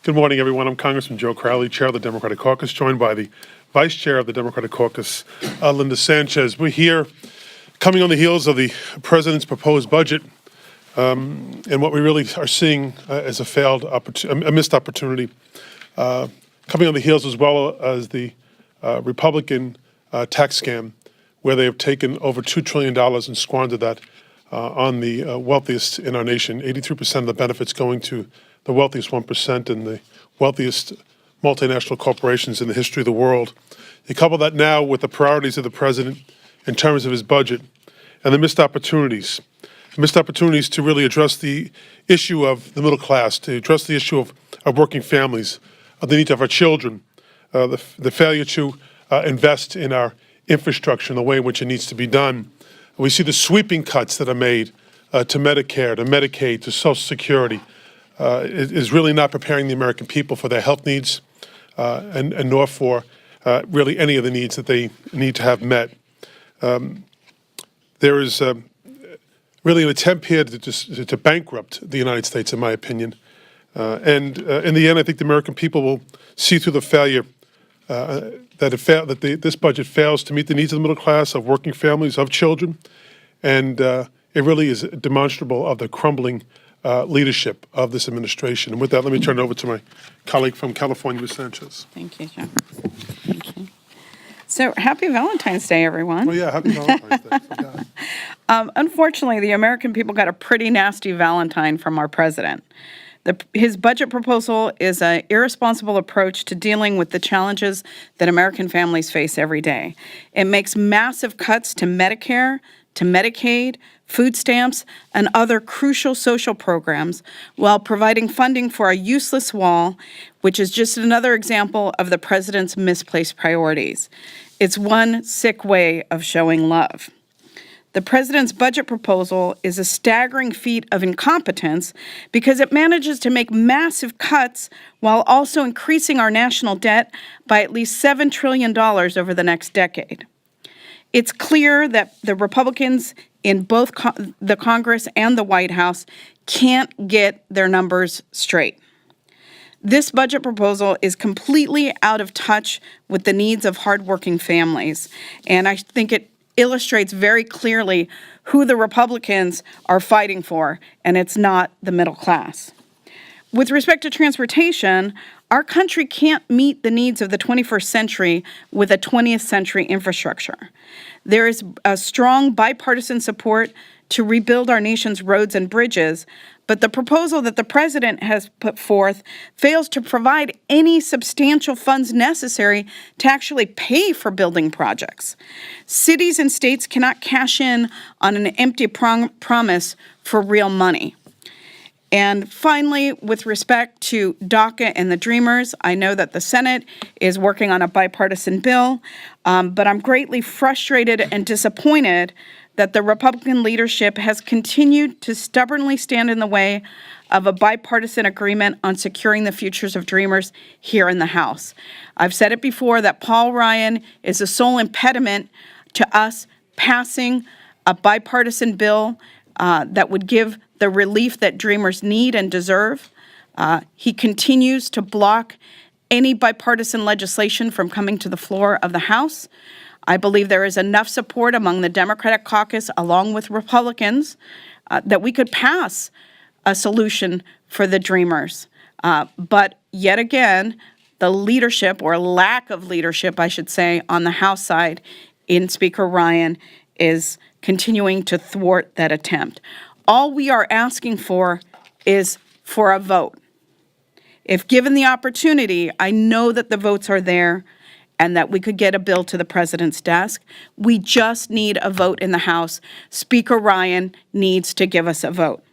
Good morning, everyone. I'm Congressman Joe Crowley, Chair of the Democratic Caucus, joined by the Vice Chair of the Democratic Caucus, Linda Sanchez. We're here coming on the heels of the President's proposed budget, and what we really are seeing is a missed opportunity, coming on the heels as well as the Republican tax scam, where they have taken over $2 trillion and squandered that on the wealthiest in our nation. 83% of the benefits going to the wealthiest 1% and the wealthiest multinational corporations in the history of the world. You couple that now with the priorities of the president in terms of his budget and the missed opportunities to really address the issue of the middle class, to address the issue of working families, of the needs of our children, the failure to invest in our infrastructure in the way in which it needs to be done. We see the sweeping cuts that are made to Medicare, to Medicaid, to Social Security. It is really not preparing the American people for their health needs and nor for really any of the needs that they need to have met. There is really an attempt here to bankrupt the United States, in my opinion. And in the end, I think the American people will see through the failure that this budget fails to meet the needs of the middle class, of working families, of children. And it really is demonstrable of the crumbling leadership of this administration. And with that, let me turn it over to my colleague from California, Ms. Sanchez. Thank you, John. Thank you. So happy Valentine's Day, everyone. Oh, yeah, happy Valentine's Day. I forgot. Unfortunately, the American people got a pretty nasty Valentine from our president. His budget proposal is an irresponsible approach to dealing with the challenges that American families face every day. It makes massive cuts to Medicare, to Medicaid, food stamps, and other crucial social programs, while providing funding for a useless wall, which is just another example of the president's misplaced priorities. It's one sick way of showing love. The president's budget proposal is a staggering feat of incompetence because it manages to make massive cuts while also increasing our national debt by at least $7 trillion over the next decade. It's clear that the Republicans in both the Congress and the White House can't get their numbers straight. This budget proposal is completely out of touch with the needs of hardworking families, and I think it illustrates very clearly who the Republicans are fighting for, and it's not the middle class. With respect to transportation, our country can't meet the needs of the 21st century with a 20th century infrastructure. There is a strong bipartisan support to rebuild our nation's roads and bridges, but the proposal that the president has put forth fails to provide any substantial funds necessary to actually pay for building projects. Cities and states cannot cash in on an empty promise for real money. And finally, with respect to DACA and the Dreamers, I know that the Senate is working on a bipartisan bill, but I'm greatly frustrated and disappointed that the Republican leadership has continued to stubbornly stand in the way of a bipartisan agreement on securing the futures of Dreamers here in the House. I've said it before that Paul Ryan is the sole impediment to us passing a bipartisan bill that would give the relief that Dreamers need and deserve. He continues to block any bipartisan legislation from coming to the floor of the House. I believe there is enough support among the Democratic caucus, along with Republicans, that we could pass a solution for the Dreamers. But yet again, the leadership, or lack of leadership, I should say, on the House side in Speaker Ryan is continuing to thwart that attempt. All we are asking for is for a vote. If given the opportunity, I know that the votes are there and that we could get a bill to the president's desk. We just need a vote in the House. Speaker Ryan needs to give us a vote.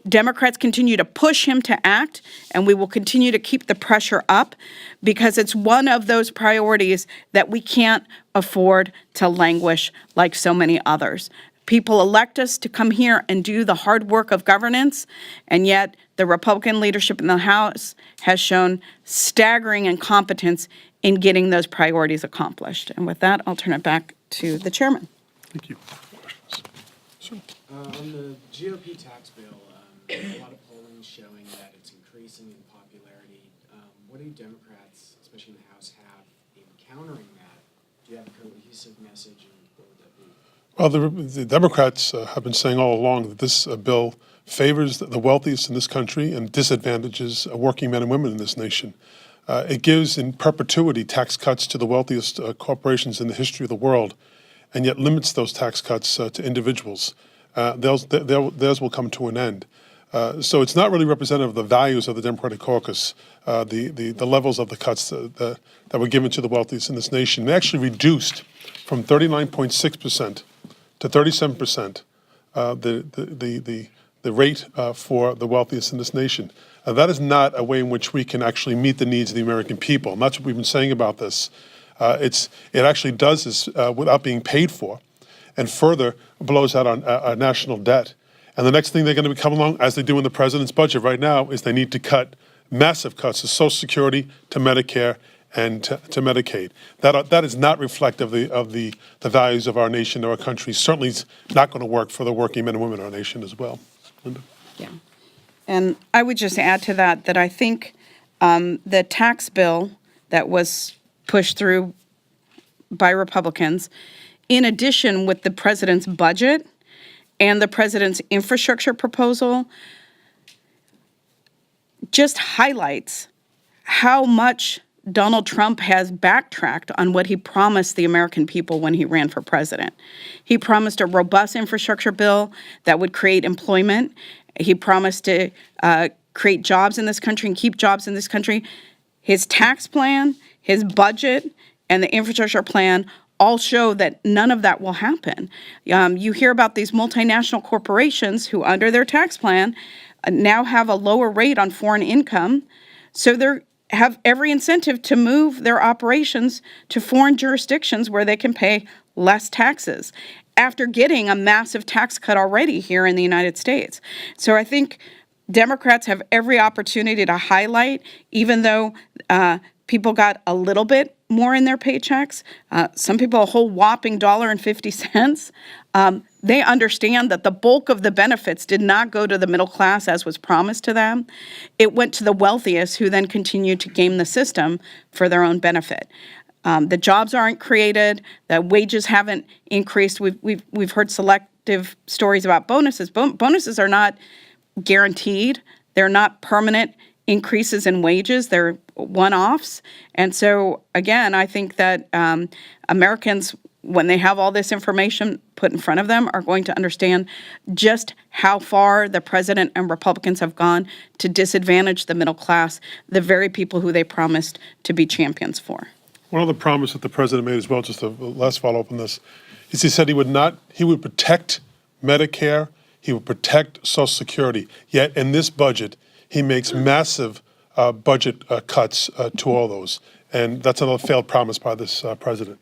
Democrats continue to push him to act, and we will continue to keep the pressure up because it's one of those priorities that we can't afford to languish like so many others. People elect us to come here and do the hard work of governance, and yet the Republican leadership in the House has shown staggering incompetence in getting those priorities accomplished. And with that, I'll turn it back to the chairman. Thank you. Questions? Sir? On the GOP tax bill, a lot of polling showing that it's increasing in popularity what do Democrats, especially in the House, have in countering that? Do you have a cohesive message, and what would that be? Well, the Democrats have been saying all along that this bill favors the wealthiest in this country and disadvantages working men and women in this nation. It gives in perpetuity tax cuts to the wealthiest corporations in the history of the world, and yet limits those tax cuts to individuals. Theirs will come to an end. So it's not really representative of the values of the Democratic Caucus, the levels of the cuts that were given to the wealthiest in this nation. They actually reduced from 39.6% to 37% the rate for the wealthiest in this nation. That is not a way in which we can actually meet the needs of the American people. And that's what we've been saying about this. It actually does this without being paid for, and further blows out our national debt. And the next thing they're going to come along, as they do in the president's budget right now, is they need to cut massive cuts to Social Security, to Medicare, and to Medicaid. That is not reflective of the values of our nation or our country. Certainly is not going to work for the working men and women in our nation as well. Linda? Yeah. And I would just add to that I think the tax bill that was pushed through by Republicans, in addition with the president's budget and the president's infrastructure proposal, just highlights how much Donald Trump has backtracked on what he promised the American people when he ran for president. He promised a robust infrastructure bill that would create employment. He promised to create jobs in this country and keep jobs in this country. His tax plan, his budget, and the infrastructure plan all show that none of that will happen. You hear about these multinational corporations who, under their tax plan, now have a lower rate on foreign income. So they have every incentive to move their operations to foreign jurisdictions where they can pay less taxes after getting a massive tax cut already here in the United States. So I think Democrats have every opportunity to highlight, even though people got a little bit more in their paychecks, some people a whole whopping $1.50. They understand that the bulk of the benefits did not go to the middle class as was promised to them. It went to the wealthiest, who then continued to game the system for their own benefit. The jobs aren't created. The wages haven't increased. We've heard selective stories about bonuses. Bonuses are not guaranteed. They're not permanent increases in wages. They're one-offs. And so, again, I think that Americans, when they have all this information put in front of them, are going to understand just how far the president and Republicans have gone to disadvantage the middle class, the very people who they promised to be champions for. One other promise that the president made as well, just a last follow-up on this, is he said he would protect Medicare, he would protect Social Security. Yet in this budget, he makes massive budget cuts to all those. And that's another failed promise by this president.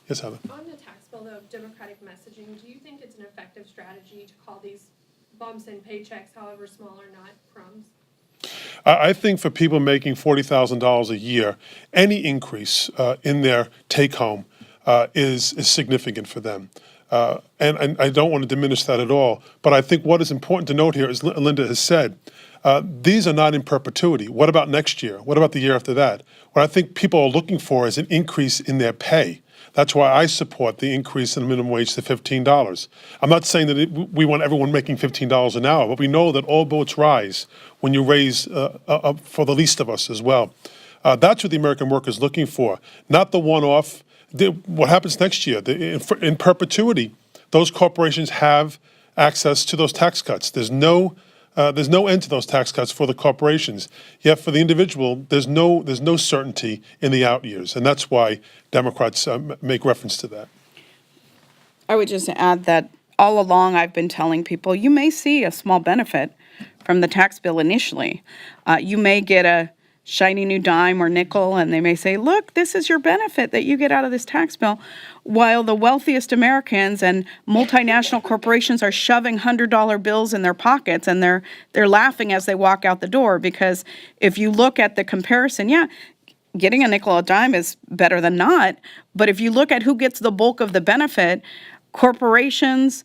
Yes, Heather. On the tax bill, though, Democratic messaging, do you think it's an effective strategy to call these bumps in paychecks, however small or not, crumbs? I think for people making $40,000 a year, any increase in their take-home is significant for them. And I don't want to diminish that at all. But I think what is important to note here, as Linda has said, these are not in perpetuity. What about next year? What about the year after that? What I think people are looking for is an increase in their pay. That's why I support the increase in the minimum wage to $15. I'm not saying that we want everyone making $15 an hour, but we know that all boats rise when you raise for the least of us as well. That's what the American worker is looking for, not the one-off. What happens next year? In perpetuity, those corporations have access to those tax cuts. There's no end to those tax cuts for the corporations. Yet for the individual, there's no certainty in the out years, and that's why Democrats make reference to that. I would just add that all along I've been telling people you may see a small benefit from the tax bill initially. You may get a shiny new dime or nickel, and they may say, look, this is your benefit that you get out of this tax bill, while the wealthiest Americans and multinational corporations are shoving $100 bills in their pockets, and they're laughing as they walk out the door, because if you look at the comparison, yeah, getting a nickel or a dime is better than not, but if you look at who gets the bulk of the benefit, corporations,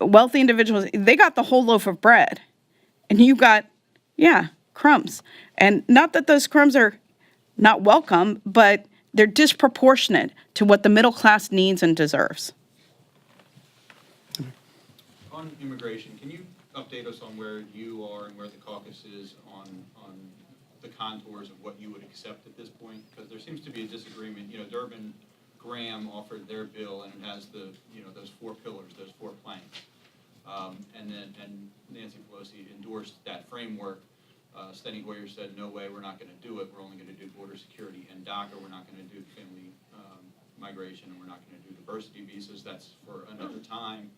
wealthy individuals, they got the whole loaf of bread, and you got, crumbs. And not that those crumbs are not welcome, but they're disproportionate to what the middle class needs and deserves. On immigration, can you update us on where you are and where the caucus is on the contours of what you would accept at this point? Because there seems to be a disagreement. You know, Durbin Graham offered their bill, and it has the, those 4 pillars, those 4 planks. And Nancy Pelosi endorsed that framework. Steny Hoyer said, no way, we're not going to do it. We're only going to do border security and DACA. We're not going to do family migration, and we're not going to do diversity visas. That's for another time.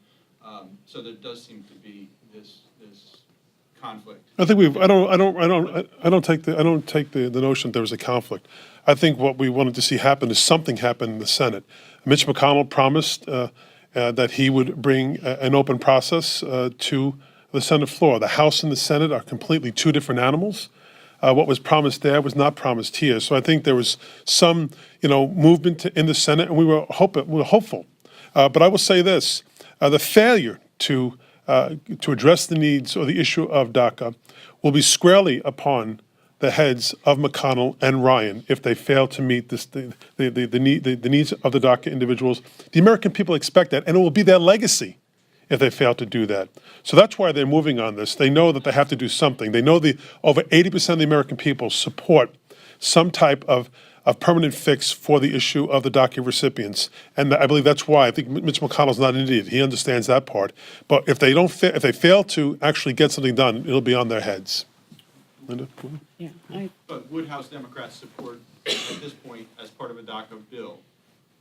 So there does seem to be this conflict. I think I don't take the notion there was a conflict. I think what we wanted to see happen is something happen in the Senate. Mitch McConnell promised that he would bring an open process to the Senate floor. The House and the Senate are completely 2 different animals. What was promised there was not promised here. So I think there was some, movement in the Senate, and we were hopeful. But I will say this: the failure to address the needs or the issue of DACA will be squarely upon the heads of McConnell and Ryan if they fail to meet the needs of the DACA individuals. The American people expect that, and it will be their legacy if they fail to do that. So that's why they're moving on this. They know that they have to do something. They know over 80% of the American people support some type of permanent fix for the issue of the DACA recipients. And I believe that's why I think Mitch McConnell's not an idiot. He understands that part. But if they fail to actually get something done, it'll be on their heads. Linda? Yeah. But would House Democrats support, at this point, as part of a DACA bill,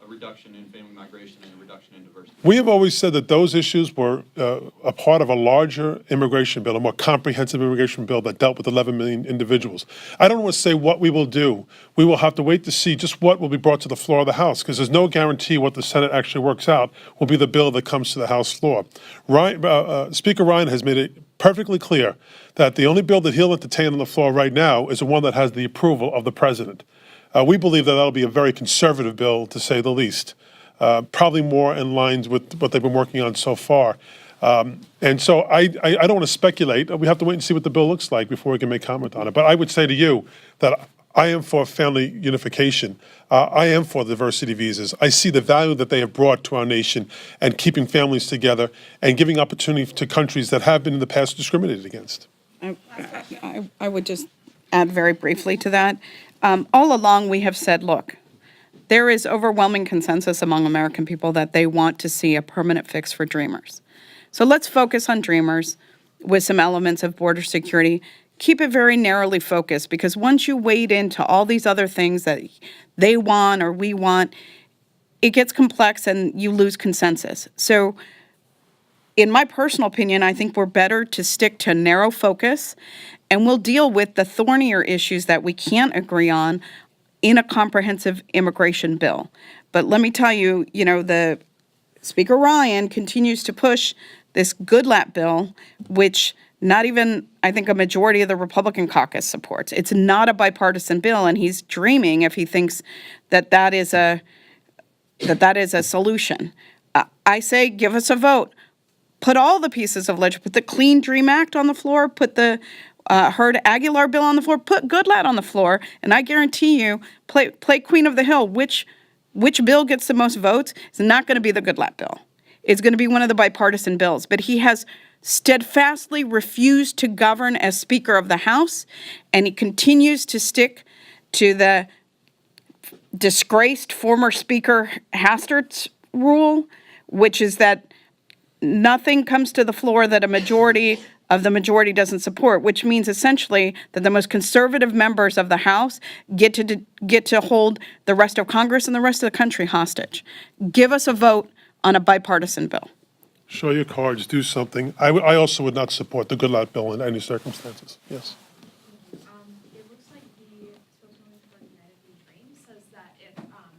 a reduction in family migration and a reduction in diversity? We have always said that those issues were a part of a larger immigration bill, a more comprehensive immigration bill that dealt with 11 million individuals. I don't want to say what we will do. We will have to wait to see just what will be brought to the floor of the House, because there's no guarantee what the Senate actually works out will be the bill that comes to the House floor. Speaker Ryan has made it perfectly clear that the only bill that he'll entertain on the floor right now is the one that has the approval of the president. We believe that that'll be a very conservative bill, to say the least, probably more in lines with what they've been working on so far. And so I don't want to speculate. We have to wait and see what the bill looks like before we can make comment on it. But I would say to you that I am for family unification. I am for diversity visas. I see the value that they have brought to our nation and keeping families together and giving opportunity to countries that have been in the past discriminated against. I would just add very briefly to that. All along, we have said, look, there is overwhelming consensus among American people that they want to see a permanent fix for Dreamers. So let's focus on Dreamers with some elements of border security. Keep it very narrowly focused, because once you wade into all these other things that they want or we want, it gets complex and you lose consensus. So in my personal opinion, I think we're better to stick to narrow focus, and we'll deal with the thornier issues that we can't agree on in a comprehensive immigration bill. But let me tell you, the Speaker Ryan continues to push this Goodlatte bill, which not even, I think, a majority of the Republican caucus supports. It's not a bipartisan bill, and he's dreaming if he thinks that is a solution. I say, give us a vote. Put all the pieces of legislation, put the Clean Dream Act on the floor, put the Hurd-Aguilar bill on the floor, put Goodlatte on the floor, and I guarantee you, play Queen of the Hill. Which bill gets the most votes? It's not going to be the Goodlatte bill. It's going to be one of the bipartisan bills. But he has steadfastly refused to govern as Speaker of the House, and he continues to stick to the disgraced former Speaker Hastert's rule, which is that nothing comes to the floor that a majority of the majority doesn't support, which means essentially that the most conservative members of the House get to hold the rest of Congress and the rest of the country hostage. Give us a vote on a bipartisan bill. Show your cards, do something. I also would not support the Goodlatte bill in any circumstances. Yes. It looks like the spokeswoman for United We Dream says that if DACA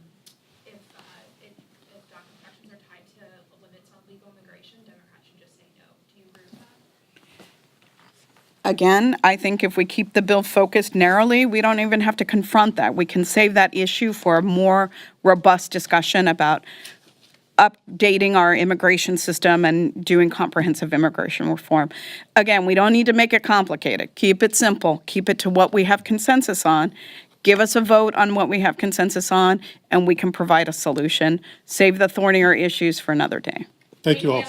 protections are tied to limits on legal immigration, Democrats should just say no. Do you agree with that? Again, I think if we keep the bill focused narrowly, we don't even have to confront that. We can save that issue for a more robust discussion about updating our immigration system and doing comprehensive immigration reform. Again, we don't need to make it complicated. Keep it simple. Keep it to what we have consensus on. Give us a vote on what we have consensus on, and we can provide a solution. Save the thornier issues for another day. Thank you all.